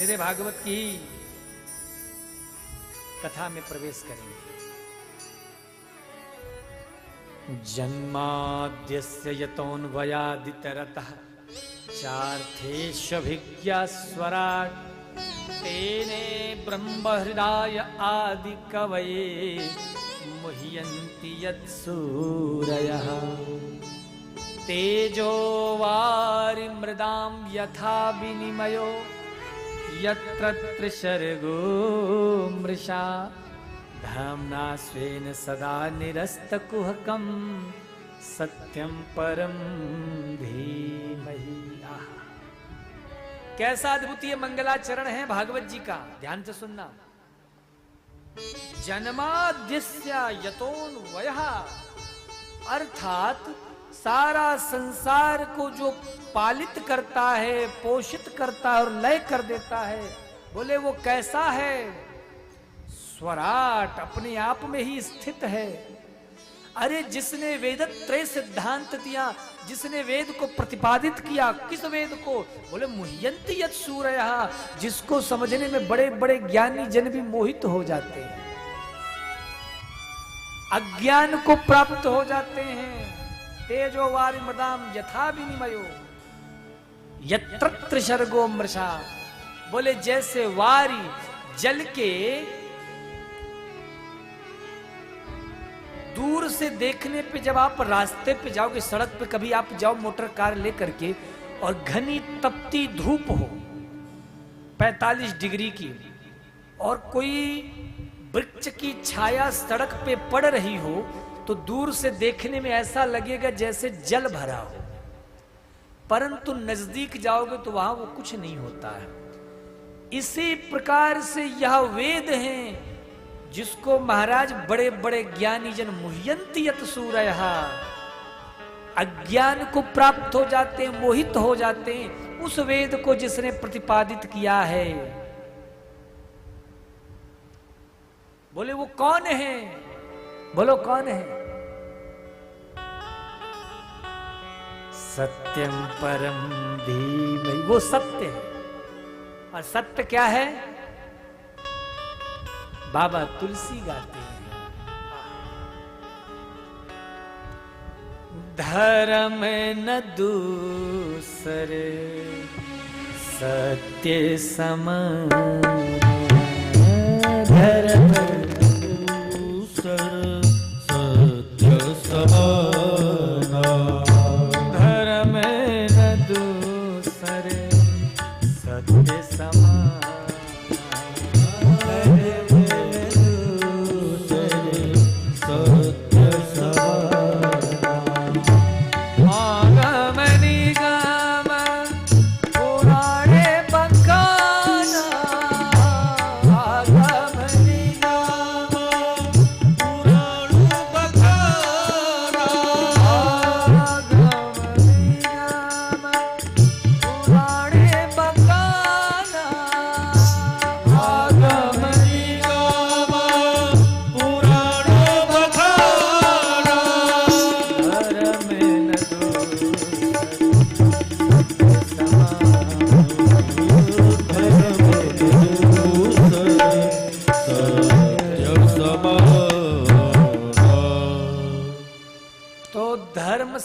मेरे भागवत की कथा में प्रवेश करेंगे। जन्माद्यस्य यतोऽन्वयादितरतः चार्थेष्वभिज्ञस्वराट् तेने ब्रह्महृदाय आदिकवये मुह्यन्ति यत्सूरयः तेजो वारिमृदां यथा विनिमयो यत्र त्रिसर्गो मृषा धाम्ना स्वेन सदा निरस्तकुहकं सत्यं परं धीमहि। कैसा अद्भुतीय मंगलाचरण है भागवत जी का, ध्यान से सुनना। जन्माद्यस्य यतोऽन्वयः, अर्थात सारा संसार को जो पालित करता है, पोषित करता है और लय कर देता है, बोले वो कैसा है? स्वराट, अपने आप में ही स्थित है। अरे जिसने वेदत्रय सिद्धांत दिया, जिसने वेद को प्रतिपादित किया, किस वेद को? बोले मुह्यन्ति यत् सूरयः, जिसको समझने में बड़े बड़े ज्ञानी जन भी मोहित हो जाते हैं, अज्ञान को प्राप्त हो जाते हैं। तेजो वारिमृदाम यथा विनिमयो यत्र त्रिसर्गो मृषा, बोले जैसे वारी जल के दूर से देखने पे, जब आप रास्ते पे जाओगे, सड़क पे कभी आप जाओ मोटर कार लेकर के और घनी तपती धूप हो 45 डिग्री की, और कोई वृक्ष की छाया सड़क पे पड़ रही हो, तो दूर से देखने में ऐसा लगेगा जैसे जल भरा हो, परंतु नजदीक जाओगे तो वहां वो कुछ नहीं होता है। इसी प्रकार से यह वेद हैं जिसको महाराज बड़े बड़े ज्ञानी जन मुह्यन्ति यत् सूरयः, अज्ञान को प्राप्त हो जाते हैं, मोहित हो जाते हैं उस वेद को जिसने प्रतिपादित किया है। बोले वो कौन है? बोलो कौन है? सत्यम परम धीमहि, वो सत्य है। और सत्य क्या है? बाबा तुलसी गाते हैं, धर्म न दूसरे सत्य समान, धर्म दूसर सत्य समान, धर्म न दूसरे सत्य समान,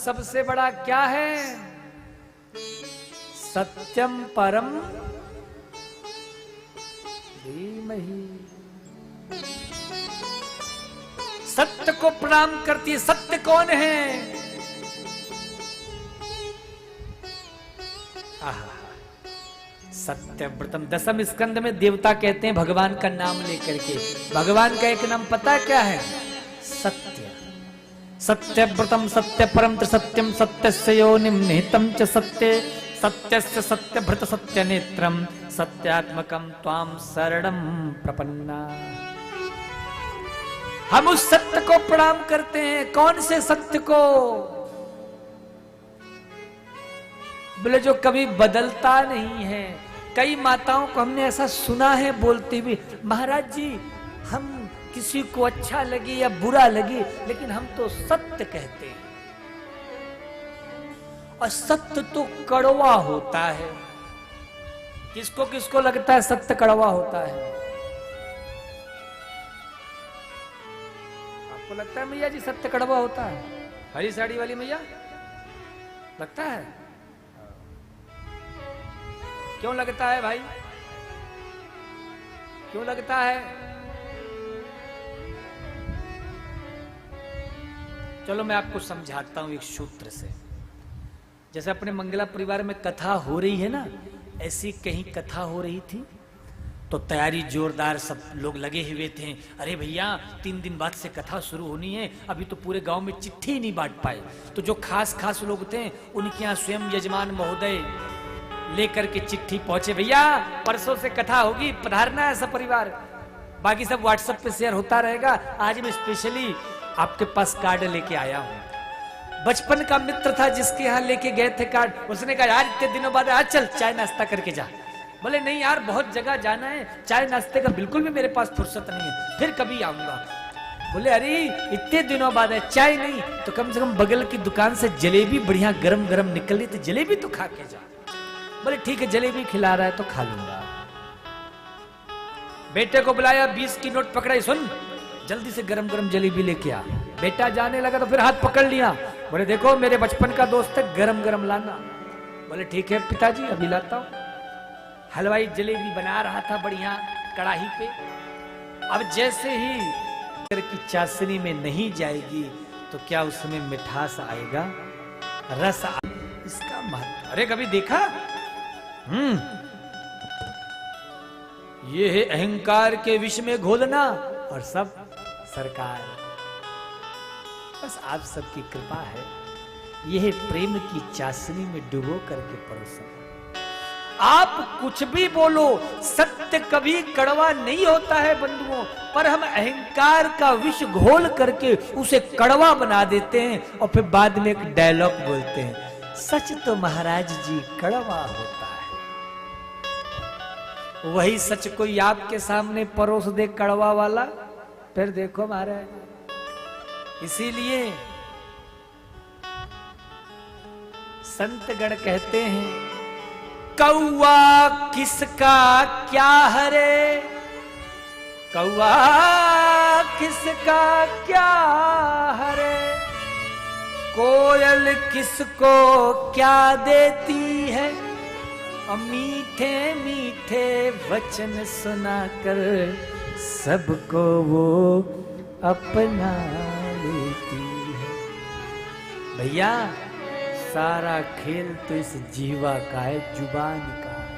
सबसे बड़ा क्या है? सत्यम परम धीमहि। सत्य को प्रणाम करती है। सत्य कौन है? सत्यव्रतम, दसम स्कंद में देवता कहते हैं भगवान का नाम लेकर के। भगवान का एक नाम पता क्या है? सत्य। सत्यव्रतम सत्य परम सत्यम सत्यस्य योनिम निहितम च सत्ये सत्यस्य सत्यभृत सत्य नेत्रम सत्यात्मकम त्वाम शरणं प्रपन्ना। हम उस सत्य को प्रणाम करते हैं। कौन से सत्य को? बोले जो कभी बदलता नहीं है। कई माताओं को हमने ऐसा सुना है बोलते हुए, महाराज जी हम किसी को अच्छा लगे या बुरा लगे, लेकिन हम तो सत्य कहते हैं। और सत्य तो कड़वा होता है। किसको किसको लगता है सत्य कड़वा होता है? आपको लगता है मैया जी सत्य कड़वा होता है? हरी साड़ी वाली मैया लगता है? क्यों लगता है भाई, क्यों लगता है? चलो मैं आपको समझाता हूं एक सूत्र से। जैसे अपने मंगला परिवार में कथा हो रही है ना, ऐसी कहीं कथा हो रही थी तो तैयारी जोरदार, सब लोग लगे हुए थे। अरे भैया 3 दिन बाद से कथा शुरू होनी है, अभी तो पूरे गांव में चिट्ठी नहीं बांट पाए। तो जो खास खास लोग थे उनके यहाँ स्वयं यजमान महोदय लेकर के चिट्ठी पहुंचे, भैया परसों से कथा होगी, पधारना है सब परिवार। बाकी सब व्हाट्सएप पे शेयर होता रहेगा। आज मैं स्पेशली आपके पास कार्ड लेके आया हूं। बचपन का मित्र था जिसके यहाँ लेके गए थे कार्ड, उसने कहा यार इतने दिनों बाद आज चल चाय नाश्ता करके जा। बोले नहीं यार बहुत जगह जाना है, चाय नाश्ते का बिल्कुल भी मेरे पास फुर्सत नहीं है, फिर कभी आऊंगा। बोले अरे इतने दिनों बाद है, चाय नहीं तो कम से कम बगल की दुकान से जलेबी बढ़िया गरम गरम निकल रही थी, जलेबी तो खा के जा। बोले ठीक है जलेबी खिला रहा है तो खा लूंगा। बेटे को बुलाया, 20 की नोट पकड़ाई, सुन जल्दी से गरम गरम जलेबी लेके आ। बेटा जाने लगा तो फिर हाथ पकड़ लिया, बोले देखो मेरे बचपन का दोस्त है, गरम गरम लाना। बोले ठीक है पिताजी अभी लाता हूं। हलवाई जलेबी बना रहा था बढ़िया कड़ाही पे। अब जैसे ही की चाशनी में नहीं जाएगी तो क्या उसमें मिठास आएगा, रस आएगा, इसका महत्व। अरे कभी देखा? ये है अहंकार के विष में घोलना और सब सरकार। बस आप सबकी कृपा है, यह प्रेम की चाशनी में डुबो करके परोसा। आप कुछ भी बोलो, सत्य कभी कड़वा नहीं होता है बंधुओं, पर हम अहंकार का विष घोल करके उसे कड़वा बना देते हैं और फिर बाद में एक डायलॉग बोलते हैं, सच तो महाराज जी कड़वा होता है। वही सच कोई आपके सामने परोस दे कड़वा वाला, फिर देखो महाराज। इसीलिए संतगण कहते हैं कौआ किसका क्या हरे, कौआ किसका क्या हरे, कोयल किसको क्या देती है, और मीठे मीठे वचन सुनाकर सबको वो अपना लेती है। भैया सारा खेल तो इस जीवा का है, जुबान का है।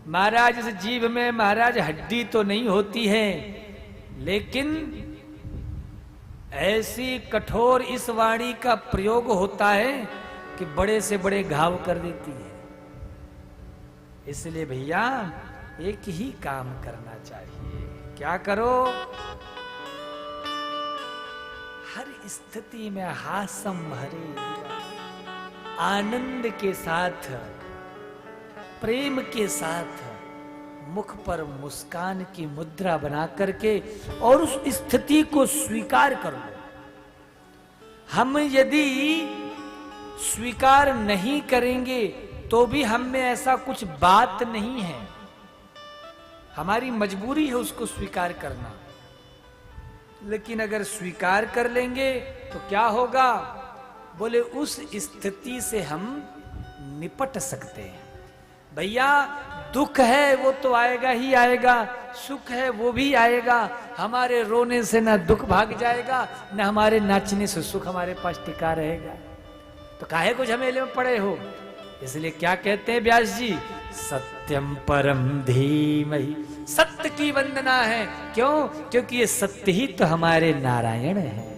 महाराज इस जीव में महाराज हड्डी तो नहीं होती है, लेकिन ऐसी कठोर इस वाणी का प्रयोग होता है कि बड़े से बड़े घाव कर देती है। इसलिए भैया एक ही काम करना चाहिए, क्या करो? हर स्थिति में हासम भरे आनंद के साथ, प्रेम के साथ मुख पर मुस्कान की मुद्रा बना करके और उस स्थिति को स्वीकार कर लो। हम यदि स्वीकार नहीं करेंगे तो भी हम में ऐसा कुछ बात नहीं है, हमारी मजबूरी है उसको स्वीकार करना। लेकिन अगर स्वीकार कर लेंगे तो क्या होगा? बोले उस स्थिति से हम निपट सकते हैं। भैया दुख है वो तो आएगा ही आएगा, सुख है वो भी आएगा। हमारे रोने से ना दुख भाग जाएगा, ना हमारे नाचने से सुख हमारे पास टिका रहेगा। तो काहे को झमेले में पड़े हो? इसलिए क्या कहते हैं व्यास जी, सत्यम परम धीमहि, सत्य की वंदना है। क्यों? क्योंकि ये सत्य ही तो हमारे नारायण है।